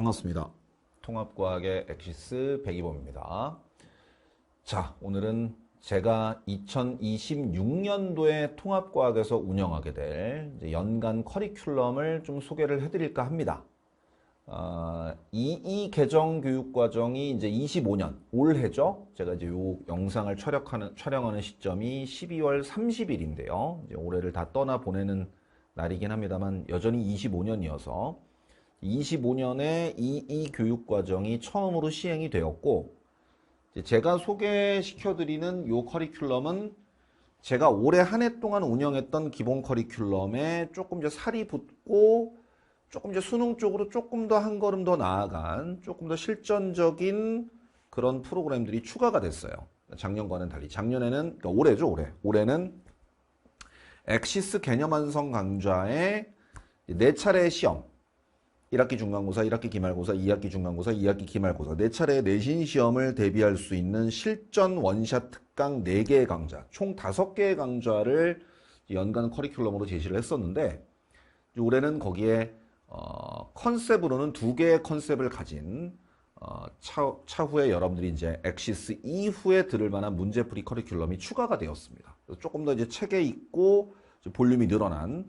반갑습니다. 통합과학의 엑시스 백이범입니다. 자, 오늘은 제가 2026년도에 통합과학에서 운영하게 될 연간 커리큘럼을 좀 소개를 해드릴까 합니다. 이 개정 교육과정이 이제 25년, 올해죠. 제가 이제 요 영상을 촬영하는 시점이 12월 30일인데요. 이제 올해를 다 떠나 보내는 날이긴 합니다만 여전히 25년이어서 25년에 이 교육과정이 처음으로 시행이 되었고, 제가 소개시켜드리는 요 커리큘럼은 제가 올해 한 해 동안 운영했던 기본 커리큘럼에 조금 이제 살이 붙고 조금 이제 수능 쪽으로 조금 더 한 걸음 더 나아간 조금 더 실전적인 그런 프로그램들이 추가가 됐어요. 작년과는 달리. 작년에는, 그러니까 올해죠, 올해. 올해는 엑시스 개념 완성 강좌의 4차례의 시험. 1학기 중간고사, 1학기 기말고사, 2학기 중간고사, 2학기 기말고사 4차례의 내신 시험을 대비할 수 있는 실전 원샷 특강 4개의 강좌, 총 5개의 강좌를 연간 커리큘럼으로 제시를 했었는데, 올해는 거기에 컨셉으로는 2개의 컨셉을 가진 차후에 여러분들이 이제 엑시스 이후에 들을 만한 문제풀이 커리큘럼이 추가가 되었습니다. 조금 더 이제 책에 있고 볼륨이 늘어난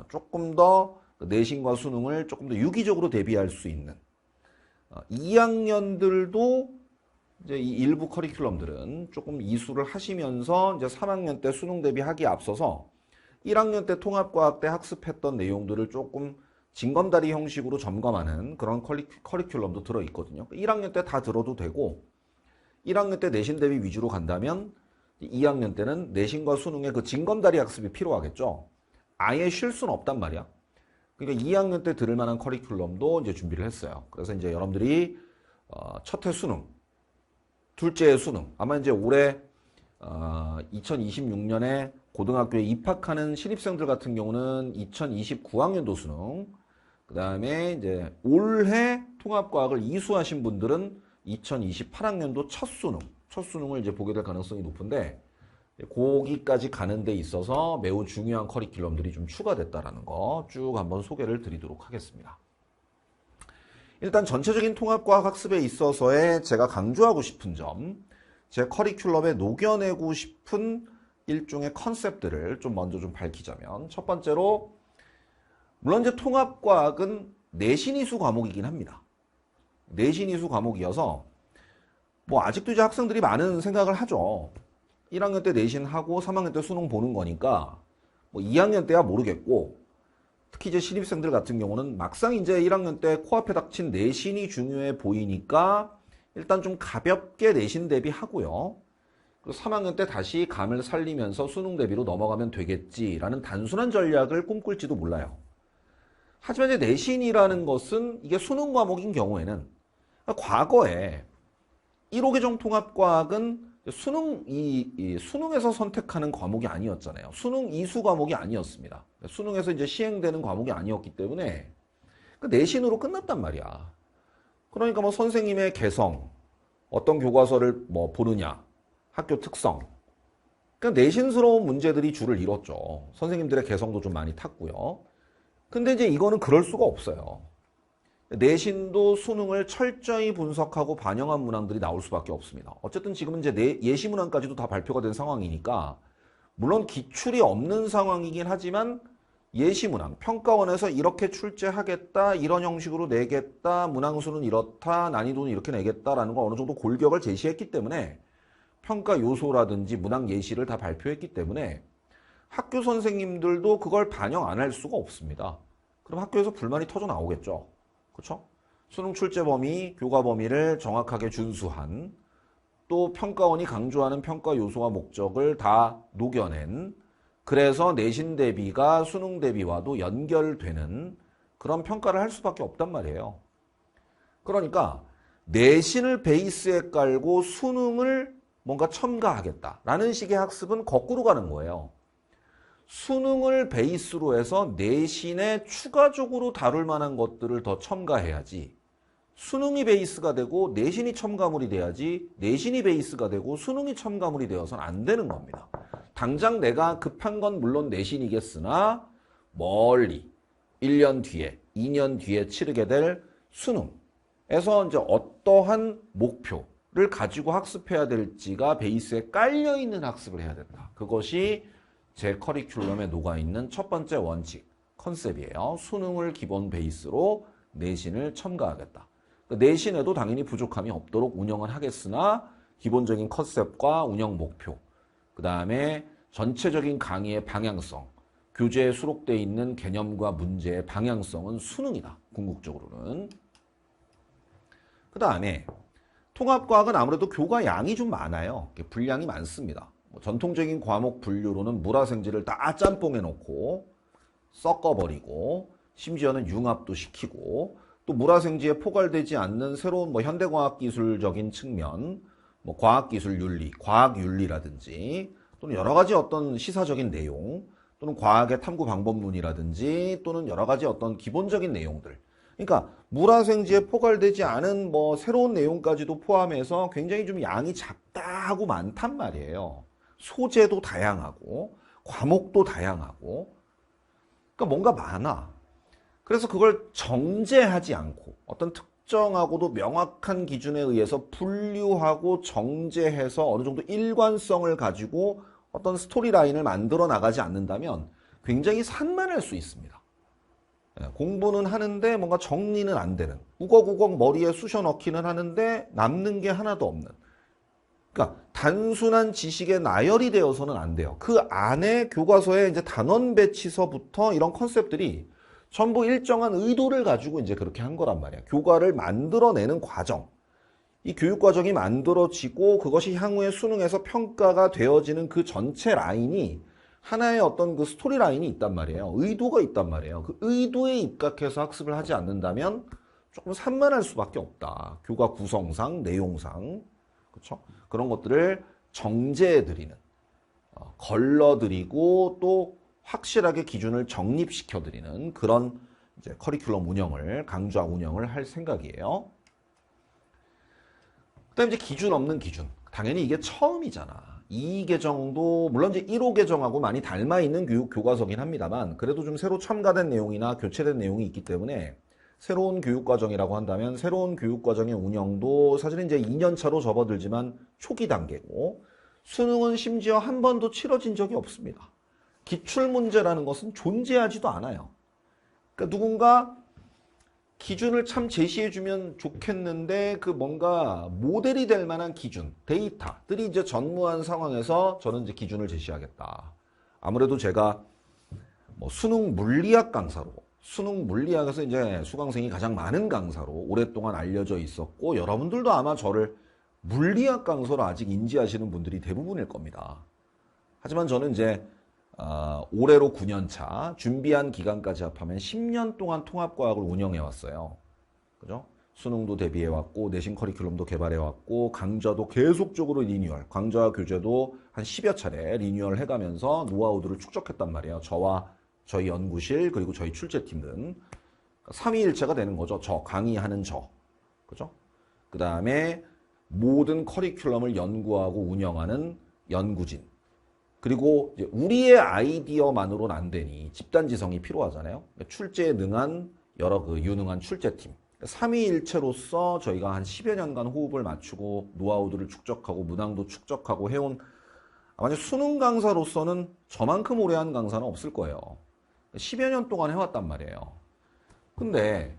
조금 더 내신과 수능을 조금 더 유기적으로 대비할 수 있는 2학년들도 이제 이 일부 커리큘럼들은 조금 이수를 하시면서 이제 3학년 때 수능 대비하기에 앞서서 1학년 때 통합과학 때 학습했던 내용들을 조금 징검다리 형식으로 점검하는 그런 커리큘럼도 들어있거든요. 1학년 때 다 들어도 되고 1학년 때 내신 대비 위주로 간다면 2학년 때는 내신과 수능의 그 징검다리 학습이 필요하겠죠. 아예 쉴 수는 없단 말이야. 그러니까 2학년 때 들을 만한 커리큘럼도 이제 준비를 했어요. 그래서 이제 여러분들이 첫 해 수능, 둘째 해 수능, 아마 이제 올해 2026년에 고등학교에 입학하는 신입생들 같은 경우는 2029학년도 수능, 그 다음에 이제 올해 통합과학을 이수하신 분들은 2028학년도 첫 수능을 이제 보게 될 가능성이 높은데, 거기까지 가는 데 있어서 매우 중요한 커리큘럼들이 좀 추가됐다라는 거 쭉 한번 소개를 드리도록 하겠습니다. 일단 전체적인 통합과학 학습에 있어서의 제가 강조하고 싶은 점, 제 커리큘럼에 녹여내고 싶은 일종의 컨셉들을 좀 먼저 좀 밝히자면, 첫 번째로 물론 이제 통합과학은 내신 이수 과목이긴 합니다. 내신 이수 과목이어서 뭐 아직도 이제 학생들이 많은 생각을 하죠. 1학년 때 내신하고 3학년 때 수능 보는 거니까 뭐 2학년 때야 모르겠고, 특히 이제 신입생들 같은 경우는 막상 이제 1학년 때 코앞에 닥친 내신이 중요해 보이니까 일단 좀 가볍게 내신 대비하고요. 그리고 3학년 때 다시 감을 살리면서 수능 대비로 넘어가면 되겠지라는 단순한 전략을 꿈꿀지도 몰라요. 하지만 이제 내신이라는 것은 이게 수능 과목인 경우에는, 과거에 1호 개정 통합과학은 수능에서 선택하는 과목이 아니었잖아요. 수능 이수 과목이 아니었습니다. 수능에서 이제 시행되는 과목이 아니었기 때문에 내신으로 끝났단 말이야. 그러니까 뭐 선생님의 개성, 어떤 교과서를 뭐 보느냐, 학교 특성. 그러니까 내신스러운 문제들이 줄을 이뤘죠. 선생님들의 개성도 좀 많이 탔고요. 근데 이제 이거는 그럴 수가 없어요. 내신도 수능을 철저히 분석하고 반영한 문항들이 나올 수밖에 없습니다. 어쨌든 지금은 이제 예시 문항까지도 다 발표가 된 상황이니까, 물론 기출이 없는 상황이긴 하지만 예시 문항, 평가원에서 이렇게 출제하겠다, 이런 형식으로 내겠다, 문항수는 이렇다, 난이도는 이렇게 내겠다라는 걸 어느 정도 골격을 제시했기 때문에, 평가 요소라든지 문항 예시를 다 발표했기 때문에 학교 선생님들도 그걸 반영 안 할 수가 없습니다. 그럼 학교에서 불만이 터져 나오겠죠. 그렇죠? 수능 출제 범위, 교과 범위를 정확하게 준수한, 또 평가원이 강조하는 평가 요소와 목적을 다 녹여낸, 그래서 내신 대비가 수능 대비와도 연결되는 그런 평가를 할 수밖에 없단 말이에요. 그러니까 내신을 베이스에 깔고 수능을 뭔가 첨가하겠다라는 식의 학습은 거꾸로 가는 거예요. 수능을 베이스로 해서 내신에 추가적으로 다룰 만한 것들을 더 첨가해야지, 수능이 베이스가 되고 내신이 첨가물이 돼야지 내신이 베이스가 되고 수능이 첨가물이 되어서는 안 되는 겁니다. 당장 내가 급한 건 물론 내신이겠으나 멀리 1년 뒤에 2년 뒤에 치르게 될 수능에서 이제 어떠한 목표를 가지고 학습해야 될지가 베이스에 깔려 있는 학습을 해야 된다. 그것이 제 커리큘럼에 녹아있는 첫 번째 원칙, 컨셉이에요. 수능을 기본 베이스로 내신을 첨가하겠다. 내신에도 당연히 부족함이 없도록 운영을 하겠으나 기본적인 컨셉과 운영 목표, 그 다음에 전체적인 강의의 방향성, 교재에 수록되어 있는 개념과 문제의 방향성은 수능이다. 궁극적으로는. 그 다음에 통합과학은 아무래도 교과 양이 좀 많아요. 분량이 많습니다. 전통적인 과목 분류로는 물화생지를 다 짬뽕해 놓고 섞어버리고 심지어는 융합도 시키고 또 물화생지에 포괄되지 않는 새로운 현대과학기술적인 측면, 과학기술 윤리, 과학윤리라든지 또는 여러 가지 어떤 시사적인 내용 또는 과학의 탐구 방법론이라든지 또는 여러 가지 어떤 기본적인 내용들. 그러니까 물화생지에 포괄되지 않은 새로운 내용까지도 포함해서 굉장히 좀 양이 작다하고 많단 말이에요. 소재도 다양하고 과목도 다양하고 그러니까 뭔가 많아. 그래서 그걸 정제하지 않고 어떤 특정하고도 명확한 기준에 의해서 분류하고 정제해서 어느 정도 일관성을 가지고 어떤 스토리라인을 만들어 나가지 않는다면 굉장히 산만할 수 있습니다. 공부는 하는데 뭔가 정리는 안 되는, 우걱우걱 머리에 쑤셔 넣기는 하는데 남는 게 하나도 없는. 그러니까 단순한 지식에 나열이 되어서는 안 돼요. 그 안에 교과서에 이제 단원 배치서부터 이런 컨셉들이 전부 일정한 의도를 가지고 이제 그렇게 한 거란 말이야. 교과를 만들어내는 과정. 이 교육 과정이 만들어지고 그것이 향후에 수능에서 평가가 되어지는 그 전체 라인이 하나의 어떤 그 스토리 라인이 있단 말이에요. 의도가 있단 말이에요. 그 의도에 입각해서 학습을 하지 않는다면 조금 산만할 수밖에 없다. 교과 구성상, 내용상. 그렇죠? 그런 것들을 정제해드리는, 걸러드리고 또 확실하게 기준을 정립시켜드리는 그런 이제 커리큘럼 운영을, 강좌 운영을 할 생각이에요. 그 다음에 이제 기준 없는 기준. 당연히 이게 처음이잖아. 2 개정도, 물론 이제 1호 개정하고 많이 닮아있는 교과서긴 합니다만, 그래도 좀 새로 첨가된 내용이나 교체된 내용이 있기 때문에, 새로운 교육과정이라고 한다면, 새로운 교육과정의 운영도 사실은 이제 2년차로 접어들지만 초기 단계고, 수능은 심지어 한 번도 치러진 적이 없습니다. 기출문제라는 것은 존재하지도 않아요. 그러니까 누군가 기준을 참 제시해주면 좋겠는데 그 뭔가 모델이 될 만한 기준, 데이터들이 이제 전무한 상황에서 저는 이제 기준을 제시하겠다. 아무래도 제가 수능 물리학 강사로, 수능 물리학에서 이제 수강생이 가장 많은 강사로 오랫동안 알려져 있었고 여러분들도 아마 저를 물리학 강사로 아직 인지하시는 분들이 대부분일 겁니다. 하지만 저는 이제 올해로 9년차, 준비한 기간까지 합하면 10년 동안 통합과학을 운영해왔어요. 그죠? 수능도 대비해왔고, 내신 커리큘럼도 개발해왔고, 강좌도 계속적으로 리뉴얼, 강좌 교재도 한 10여 차례 리뉴얼 해가면서 노하우들을 축적했단 말이에요. 저와 저희 연구실, 그리고 저희 출제팀은. 3위일체가 되는 거죠. 강의하는 저. 그죠? 그 다음에 모든 커리큘럼을 연구하고 운영하는 연구진. 그리고 이제 우리의 아이디어만으로는 안 되니 집단지성이 필요하잖아요. 출제에 능한 여러 유능한 출제팀. 3위일체로서 저희가 한 10여 년간 호흡을 맞추고 노하우들을 축적하고 문항도 축적하고 해온 아마 수능 강사로서는 저만큼 오래 한 강사는 없을 거예요. 10여 년 동안 해왔단 말이에요. 근데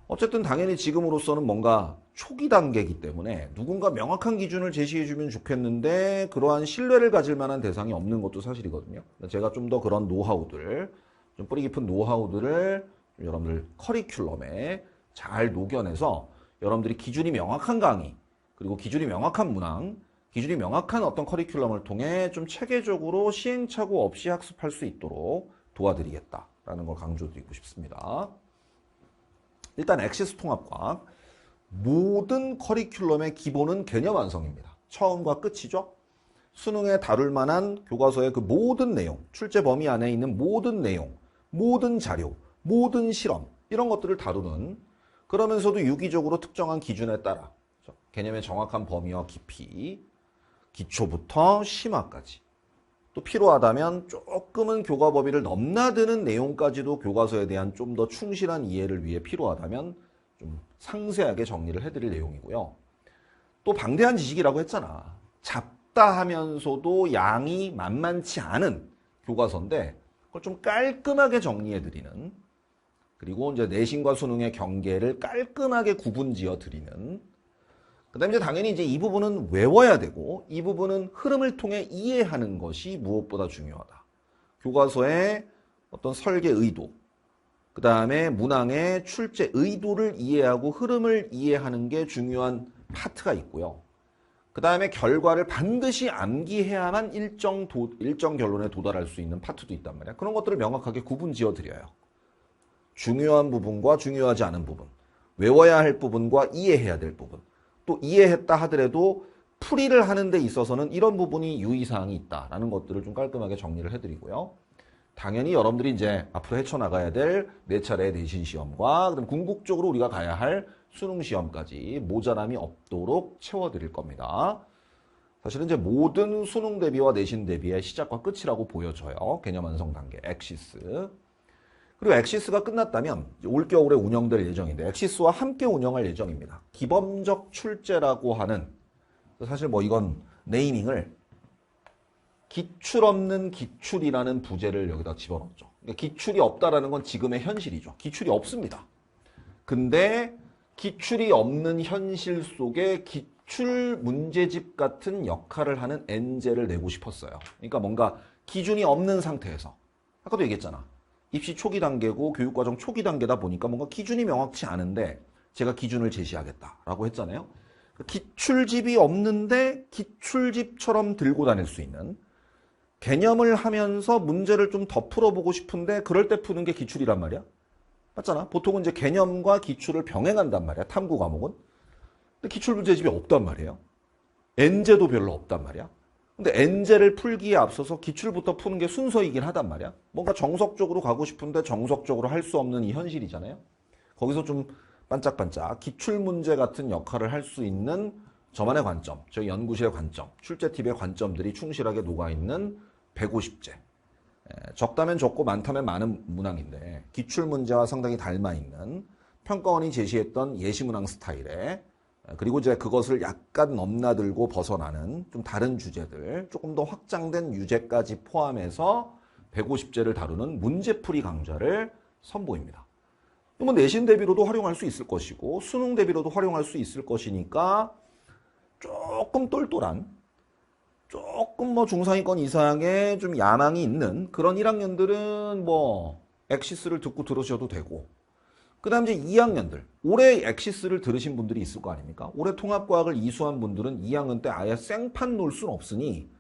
어쨌든 당연히 지금으로서는 뭔가 초기 단계이기 때문에 누군가 명확한 기준을 제시해주면 좋겠는데 그러한 신뢰를 가질 만한 대상이 없는 것도 사실이거든요. 제가 좀 더 그런 노하우들, 좀 뿌리 깊은 노하우들을 여러분들 커리큘럼에 잘 녹여내서 여러분들이 기준이 명확한 강의, 그리고 기준이 명확한 문항, 기준이 명확한 어떤 커리큘럼을 통해 좀 체계적으로 시행착오 없이 학습할 수 있도록 도와드리겠다라는 걸 강조드리고 싶습니다. 일단 엑시스 통합과학. 모든 커리큘럼의 기본은 개념 완성입니다. 처음과 끝이죠. 수능에 다룰 만한 교과서의 그 모든 내용, 출제 범위 안에 있는 모든 내용, 모든 자료, 모든 실험 이런 것들을 다루는 그러면서도 유기적으로 특정한 기준에 따라 개념의 정확한 범위와 깊이, 기초부터 심화까지 또 필요하다면 조금은 교과 범위를 넘나드는 내용까지도 교과서에 대한 좀 더 충실한 이해를 위해 필요하다면 좀 상세하게 정리를 해드릴 내용이고요. 또 방대한 지식이라고 했잖아. 잡다 하면서도 양이 만만치 않은 교과서인데 그걸 좀 깔끔하게 정리해드리는, 그리고 이제 내신과 수능의 경계를 깔끔하게 구분지어 드리는, 그 다음에 이제 당연히 이제 이 부분은 외워야 되고 이 부분은 흐름을 통해 이해하는 것이 무엇보다 중요하다. 교과서의 어떤 설계 의도, 그 다음에 문항의 출제 의도를 이해하고 흐름을 이해하는 게 중요한 파트가 있고요. 그 다음에 결과를 반드시 암기해야만 일정 결론에 도달할 수 있는 파트도 있단 말이야. 그런 것들을 명확하게 구분 지어 드려요. 중요한 부분과 중요하지 않은 부분, 외워야 할 부분과 이해해야 될 부분, 또 이해했다 하더라도 풀이를 하는 데 있어서는 이런 부분이 유의사항이 있다라는 것들을 좀 깔끔하게 정리를 해드리고요. 당연히 여러분들이 이제 앞으로 헤쳐나가야 될 4차례의 내신 시험과 그다음 궁극적으로 우리가 가야 할 수능 시험까지 모자람이 없도록 채워드릴 겁니다. 사실은 이제 모든 수능 대비와 내신 대비의 시작과 끝이라고 보여져요. 개념 완성 단계, 엑시스. 그리고 엑시스가 끝났다면 올겨울에 운영될 예정인데 엑시스와 함께 운영할 예정입니다. 기범적 출제라고 하는, 사실 뭐 이건 네이밍을 기출 없는 기출이라는 부제를 여기다 집어넣었죠. 그러니까 기출이 없다라는 건 지금의 현실이죠. 기출이 없습니다. 근데 기출이 없는 현실 속에 기출 문제집 같은 역할을 하는 엔제를 내고 싶었어요. 그러니까 뭔가 기준이 없는 상태에서, 아까도 얘기했잖아. 입시 초기 단계고 교육과정 초기 단계다 보니까 뭔가 기준이 명확치 않은데 제가 기준을 제시하겠다라고 했잖아요. 기출집이 없는데 기출집처럼 들고 다닐 수 있는, 개념을 하면서 문제를 좀 더 풀어보고 싶은데 그럴 때 푸는 게 기출이란 말이야. 맞잖아. 보통은 이제 개념과 기출을 병행한단 말이야. 탐구 과목은. 근데 기출 문제집이 없단 말이에요. 엔제도 별로 없단 말이야. 근데 엔제를 풀기에 앞서서 기출부터 푸는 게 순서이긴 하단 말이야. 뭔가 정석적으로 가고 싶은데 정석적으로 할 수 없는 이 현실이잖아요. 거기서 좀 반짝반짝 기출 문제 같은 역할을 할 수 있는 저만의 관점, 저희 연구실의 관점, 출제 팁의 관점들이 충실하게 녹아있는 150제. 적다면 적고 많다면 많은 문항인데 기출 문제와 상당히 닮아있는 평가원이 제시했던 예시문항 스타일의, 그리고 이제 그것을 약간 넘나들고 벗어나는 좀 다른 주제들, 조금 더 확장된 유제까지 포함해서 150제를 다루는 문제풀이 강좌를 선보입니다. 뭐 내신 대비로도 활용할 수 있을 것이고 수능 대비로도 활용할 수 있을 것이니까 조금 똘똘한, 조금 뭐 중상위권 이상의 좀 야망이 있는 그런 1학년들은 뭐 엑시스를 듣고 들으셔도 되고, 그 다음 이제 2학년들, 올해 엑시스를 들으신 분들이 있을 거 아닙니까? 올해 통합과학을 이수한 분들은 2학년 때 아예 생판 놀 수는 없으니,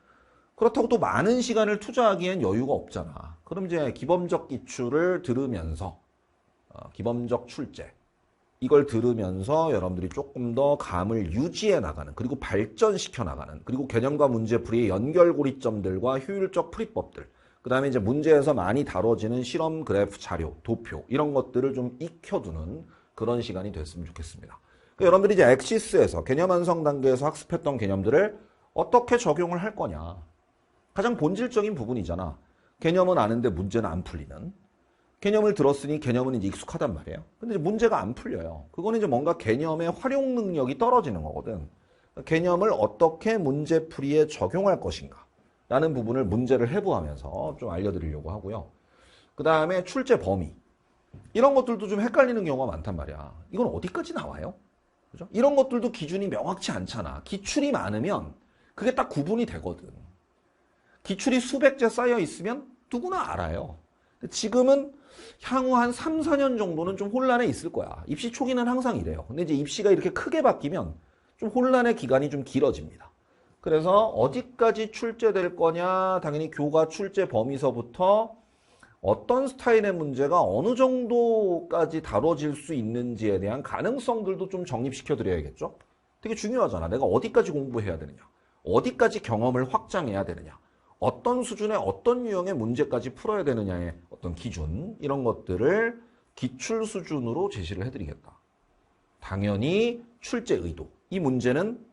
그렇다고 또 많은 시간을 투자하기엔 여유가 없잖아. 그럼 이제 기범적 기출을 들으면서 기범적 출제, 이걸 들으면서 여러분들이 조금 더 감을 유지해 나가는, 그리고 발전시켜 나가는, 그리고 개념과 문제풀이의 연결고리점들과 효율적 풀이법들, 그 다음에 이제 문제에서 많이 다뤄지는 실험 그래프 자료, 도표, 이런 것들을 좀 익혀두는 그런 시간이 됐으면 좋겠습니다. 그러니까 여러분들이 이제 엑시스에서 개념 완성 단계에서 학습했던 개념들을 어떻게 적용을 할 거냐. 가장 본질적인 부분이잖아. 개념은 아는데 문제는 안 풀리는. 개념을 들었으니 개념은 이제 익숙하단 말이에요. 근데 이제 문제가 안 풀려요. 그거는 이제 뭔가 개념의 활용 능력이 떨어지는 거거든. 개념을 어떻게 문제풀이에 적용할 것인가 라는 부분을 문제를 해부하면서 좀 알려드리려고 하고요. 그 다음에 출제 범위. 이런 것들도 좀 헷갈리는 경우가 많단 말이야. 이건 어디까지 나와요? 그죠? 이런 것들도 기준이 명확치 않잖아. 기출이 많으면 그게 딱 구분이 되거든. 기출이 수백 제 쌓여 있으면 누구나 알아요. 지금은 향후 한 3, 4년 정도는 좀 혼란에 있을 거야. 입시 초기는 항상 이래요. 근데 이제 입시가 이렇게 크게 바뀌면 좀 혼란의 기간이 좀 길어집니다. 그래서 어디까지 출제될 거냐, 당연히 교과 출제 범위서부터 어떤 스타일의 문제가 어느 정도까지 다뤄질 수 있는지에 대한 가능성들도 좀 정립시켜 드려야겠죠. 되게 중요하잖아. 내가 어디까지 공부해야 되느냐, 어디까지 경험을 확장해야 되느냐, 어떤 수준의 어떤 유형의 문제까지 풀어야 되느냐의 어떤 기준, 이런 것들을 기출 수준으로 제시를 해드리겠다. 당연히 출제 의도, 이 문제는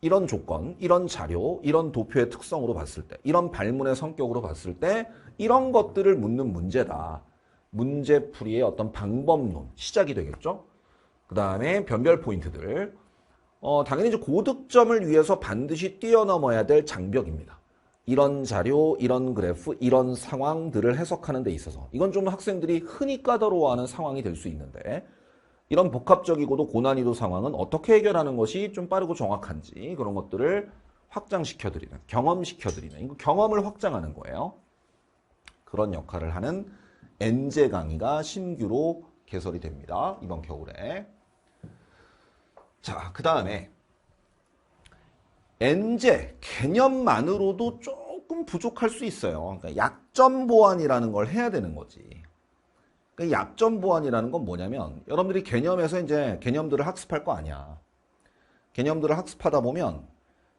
이런 조건, 이런 자료, 이런 도표의 특성으로 봤을 때, 이런 발문의 성격으로 봤을 때 이런 것들을 묻는 문제다. 문제풀이의 어떤 방법론, 시작이 되겠죠. 그 다음에 변별 포인트들. 당연히 이제 고득점을 위해서 반드시 뛰어넘어야 될 장벽입니다. 이런 자료, 이런 그래프, 이런 상황들을 해석하는 데 있어서 이건 좀 학생들이 흔히 까다로워하는 상황이 될 수 있는데 이런 복합적이고도 고난이도 상황은 어떻게 해결하는 것이 좀 빠르고 정확한지 그런 것들을 확장시켜드리는, 경험시켜드리는, 이거 경험을 확장하는 거예요. 그런 역할을 하는 엔제 강의가 신규로 개설이 됩니다. 이번 겨울에. 자, 그 다음에 엔제 개념만으로도 조금 부족할 수 있어요. 그러니까 약점 보완이라는 걸 해야 되는 거지. 그러니까 약점 보완이라는 건 뭐냐면 여러분들이 개념에서 이제 개념들을 학습할 거 아니야. 개념들을 학습하다 보면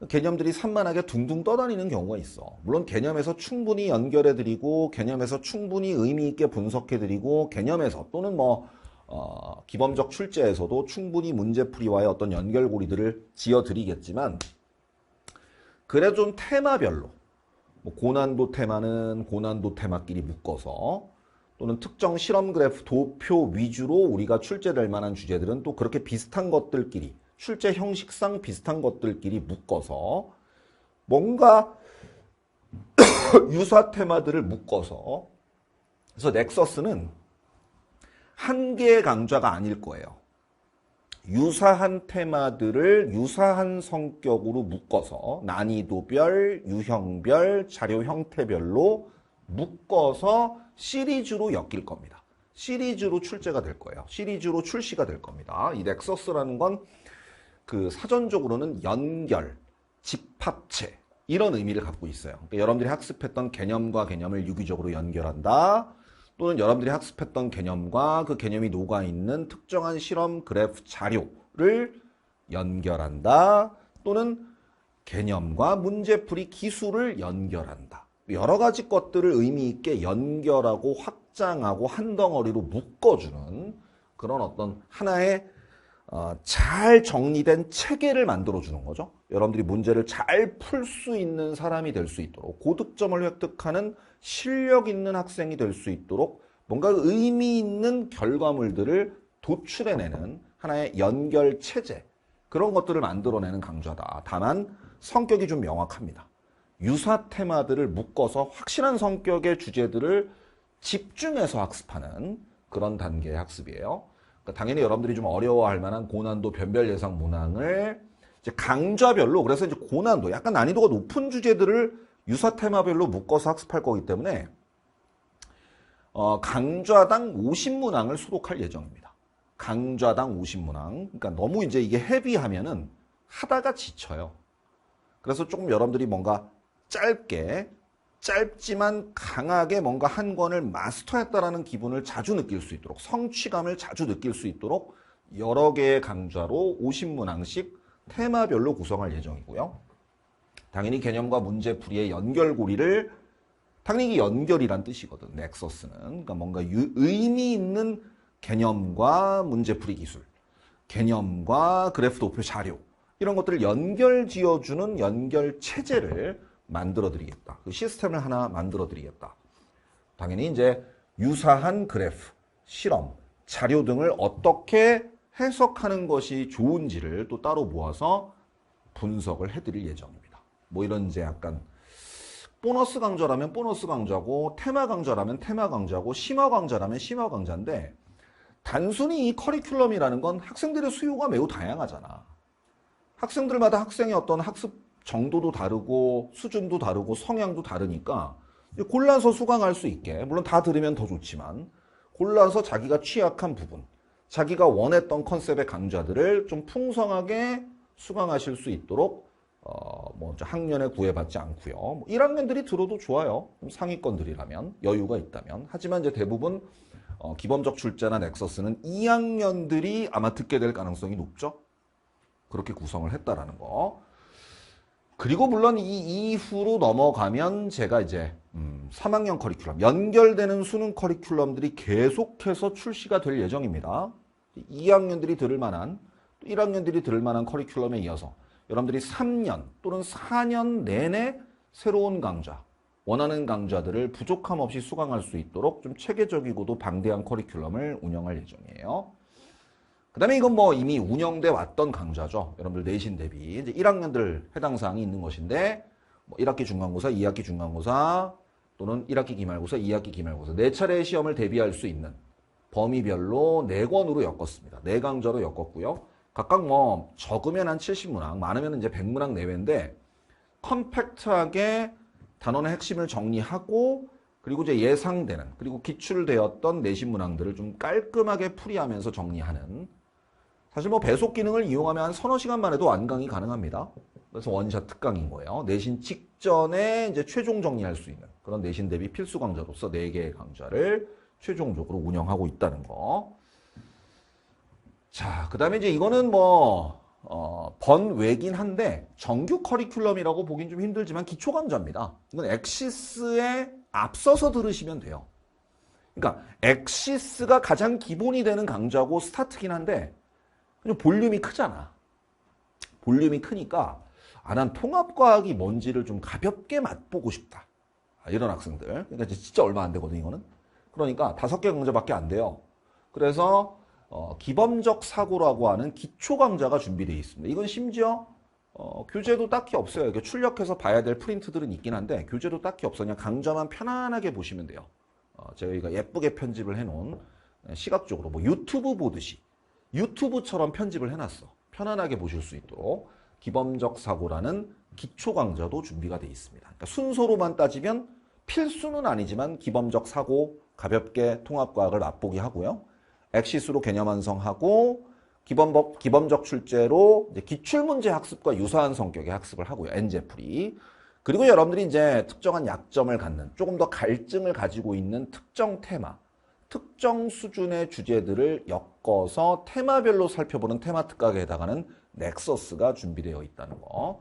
개념들이 산만하게 둥둥 떠다니는 경우가 있어. 물론 개념에서 충분히 연결해드리고 개념에서 충분히 의미 있게 분석해드리고 개념에서 또는 기범적 출제에서도 충분히 문제풀이와의 어떤 연결고리들을 지어드리겠지만 그래도 좀 테마별로 고난도 테마는 고난도 테마끼리 묶어서 또는 특정 실험 그래프 도표 위주로 우리가 출제될 만한 주제들은 또 그렇게 비슷한 것들끼리 출제 형식상 비슷한 것들끼리 묶어서 뭔가 유사 테마들을 묶어서 그래서 넥서스는 한 개의 강좌가 아닐 거예요. 유사한 테마들을 유사한 성격으로 묶어서 난이도별, 유형별, 자료 형태별로 묶어서 시리즈로 엮일 겁니다. 시리즈로 출제가 될 거예요. 시리즈로 출시가 될 겁니다. 이 넥서스라는 건 그 사전적으로는 연결, 집합체 이런 의미를 갖고 있어요. 그러니까 여러분들이 학습했던 개념과 개념을 유기적으로 연결한다. 또는 여러분들이 학습했던 개념과 그 개념이 녹아있는 특정한 실험 그래프 자료를 연결한다. 또는 개념과 문제풀이 기술을 연결한다. 여러 가지 것들을 의미 있게 연결하고 확장하고 한 덩어리로 묶어주는 그런 어떤 하나의 잘 정리된 체계를 만들어주는 거죠. 여러분들이 문제를 잘 풀 수 있는 사람이 될 수 있도록 고득점을 획득하는 실력 있는 학생이 될 수 있도록 뭔가 의미 있는 결과물들을 도출해내는 하나의 연결 체제 그런 것들을 만들어내는 강좌다. 다만 성격이 좀 명확합니다. 유사 테마들을 묶어서 확실한 성격의 주제들을 집중해서 학습하는 그런 단계의 학습이에요. 그러니까 당연히 여러분들이 좀 어려워할 만한 고난도 변별 예상 문항을 이제 강좌별로 그래서 이제 고난도 약간 난이도가 높은 주제들을 유사 테마별로 묶어서 학습할 거기 때문에 강좌당 50문항을 수록할 예정입니다. 강좌당 50문항. 그러니까 너무 이제 이게 헤비하면은 하다가 지쳐요. 그래서 조금 여러분들이 뭔가 짧지만 강하게 뭔가 한 권을 마스터했다라는 기분을 자주 느낄 수 있도록 성취감을 자주 느낄 수 있도록 여러 개의 강좌로 50문항씩 테마별로 구성할 예정이고요. 당연히 개념과 문제풀이의 연결고리를 당연히 이게 연결이란 뜻이거든. 넥서스는. 그러니까 뭔가 의미 있는 개념과 문제풀이 기술, 개념과 그래프 도표 자료 이런 것들을 연결 지어주는 연결 체제를 만들어 드리겠다. 그 시스템을 하나 만들어 드리겠다. 당연히 이제 유사한 그래프, 실험, 자료 등을 어떻게 해석하는 것이 좋은지를 또 따로 모아서 분석을 해드릴 예정입니다. 뭐 이런 이제 약간 보너스 강좌라면 보너스 강좌고 테마 강좌라면 테마 강좌고 심화 강좌라면 심화 강좌인데 단순히 이 커리큘럼이라는 건 학생들의 수요가 매우 다양하잖아. 학생들마다 학생의 어떤 학습 정도도 다르고 수준도 다르고 성향도 다르니까 골라서 수강할 수 있게 물론 다 들으면 더 좋지만 골라서 자기가 취약한 부분 자기가 원했던 컨셉의 강좌들을 좀 풍성하게 수강하실 수 있도록 학년에 구애받지 않고요. 1학년들이 들어도 좋아요. 상위권들이라면 여유가 있다면. 하지만 이제 대부분 기범적 출제나 넥서스는 2학년들이 아마 듣게 될 가능성이 높죠. 그렇게 구성을 했다라는 거. 그리고 물론 이 이후로 넘어가면 제가 이제 3학년 커리큘럼, 연결되는 수능 커리큘럼들이 계속해서 출시가 될 예정입니다. 2학년들이 들을 만한, 1학년들이 들을 만한 커리큘럼에 이어서 여러분들이 3년 또는 4년 내내 새로운 강좌, 원하는 강좌들을 부족함 없이 수강할 수 있도록 좀 체계적이고도 방대한 커리큘럼을 운영할 예정이에요. 그 다음에 이건 뭐 이미 운영돼 왔던 강좌죠. 여러분들 내신 대비. 이제 1학년들 해당 사항이 있는 것인데, 뭐 1학기 중간고사, 2학기 중간고사, 또는 1학기 기말고사, 2학기 기말고사. 4차례의 시험을 대비할 수 있는 범위별로 4권으로 엮었습니다. 4강좌로 엮었고요. 각각 뭐 적으면 한 70문항, 많으면 이제 100문항 내외인데, 컴팩트하게 단원의 핵심을 정리하고, 그리고 이제 예상되는, 그리고 기출되었던 내신 문항들을 좀 깔끔하게 풀이하면서 정리하는, 사실 뭐 배속 기능을 이용하면 한 서너 시간만 해도 완강이 가능합니다. 그래서 원샷 특강인 거예요. 내신 직전에 이제 최종 정리할 수 있는 그런 내신 대비 필수 강좌로서 4개의 강좌를 최종적으로 운영하고 있다는 거. 자, 그 다음에 이제 이거는 뭐, 번외긴 한데 정규 커리큘럼이라고 보긴 좀 힘들지만 기초 강좌입니다. 이건 엑시스에 앞서서 들으시면 돼요. 그러니까 엑시스가 가장 기본이 되는 강좌고 스타트긴 한데 볼륨이 크잖아. 볼륨이 크니까 난 통합과학이 뭔지를 좀 가볍게 맛보고 싶다. 이런 학생들. 그러니까 진짜 얼마 안 되거든 이거는. 그러니까 5개 강좌밖에 안 돼요. 그래서 기범적 사고라고 하는 기초 강좌가 준비되어 있습니다. 이건 심지어 교재도 딱히 없어요. 이렇게 출력해서 봐야 될 프린트들은 있긴 한데 교재도 딱히 없어. 그냥 강좌만 편안하게 보시면 돼요. 저희가 예쁘게 편집을 해놓은 시각적으로 뭐 유튜브 보듯이 유튜브처럼 편집을 해놨어. 편안하게 보실 수 있도록 기범적 사고라는 기초 강좌도 준비가 되어 있습니다. 그러니까 순서로만 따지면 필수는 아니지만 기범적 사고 가볍게 통합과학을 맛보기 하고요. 엑시스로 개념 완성하고 기범적 출제로 이제 기출문제 학습과 유사한 성격의 학습을 하고요. 엔제풀이. 그리고 여러분들이 이제 특정한 약점을 갖는 조금 더 갈증을 가지고 있는 특정 테마, 특정 수준의 주제들을 엮어서 테마별로 살펴보는 테마 특강에 해당하는 넥서스가 준비되어 있다는 거.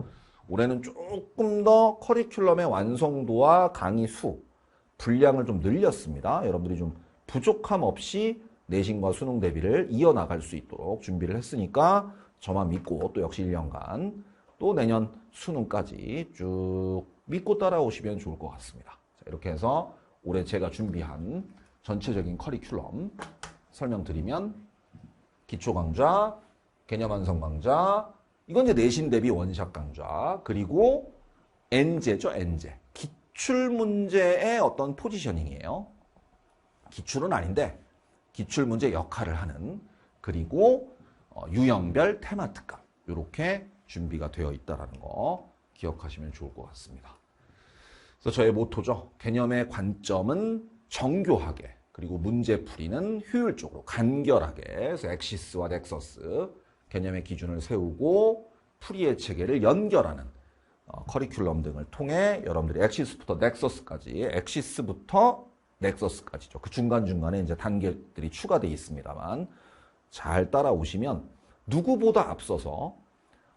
올해는 조금 더 커리큘럼의 완성도와 강의 수, 분량을 좀 늘렸습니다. 여러분들이 좀 부족함 없이 내신과 수능 대비를 이어나갈 수 있도록 준비를 했으니까 저만 믿고 또 역시 1년간 또 내년 수능까지 쭉 믿고 따라오시면 좋을 것 같습니다. 자, 이렇게 해서 올해 제가 준비한 전체적인 커리큘럼 설명드리면 기초 강좌, 개념 완성 강좌, 이건 이제 내신 대비 원샷 강좌, 그리고 엔제죠, 엔제. 기출 문제의 어떤 포지셔닝이에요. 기출은 아닌데 기출 문제 역할을 하는, 그리고 유형별 테마 특강 이렇게 준비가 되어 있다는 거 기억하시면 좋을 것 같습니다. 그래서 저의 모토죠. 개념의 관점은 정교하게, 그리고 문제풀이는 효율적으로 간결하게, 그래서 엑시스와 넥서스 개념의 기준을 세우고 풀이의 체계를 연결하는 커리큘럼 등을 통해 여러분들이 엑시스부터 넥서스까지, 엑시스부터 넥서스까지죠. 그 중간중간에 이제 단계들이 추가되어 있습니다만 잘 따라오시면 누구보다 앞서서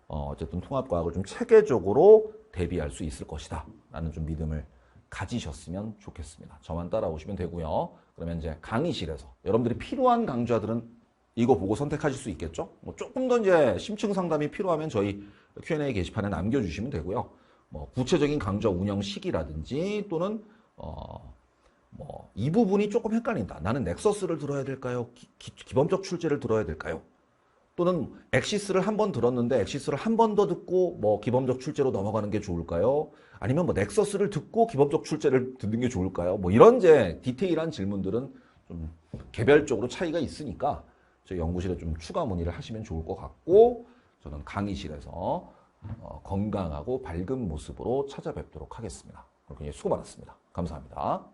어쨌든 통합과학을 좀 체계적으로 대비할 수 있을 것이다 라는 좀 믿음을 가지셨으면 좋겠습니다. 저만 따라오시면 되고요. 그러면 이제 강의실에서 여러분들이 필요한 강좌들은 이거 보고 선택하실 수 있겠죠? 뭐 조금 더 이제 심층 상담이 필요하면 저희 Q&A 게시판에 남겨주시면 되고요. 뭐 구체적인 강좌 운영 시기라든지 또는 뭐 이 부분이 조금 헷갈린다. 나는 넥서스를 들어야 될까요? 기범적 출제를 들어야 될까요? 또는 엑시스를 한 번 들었는데 엑시스를 한 번 더 듣고 뭐 기범적 출제로 넘어가는 게 좋을까요? 아니면 뭐 넥서스를 듣고 기범적 출제를 듣는 게 좋을까요? 뭐 이런 이제 디테일한 질문들은 좀 개별적으로 차이가 있으니까 저희 연구실에 좀 추가 문의를 하시면 좋을 것 같고, 저는 강의실에서 건강하고 밝은 모습으로 찾아뵙도록 하겠습니다. 그렇게 수고 많았습니다. 감사합니다.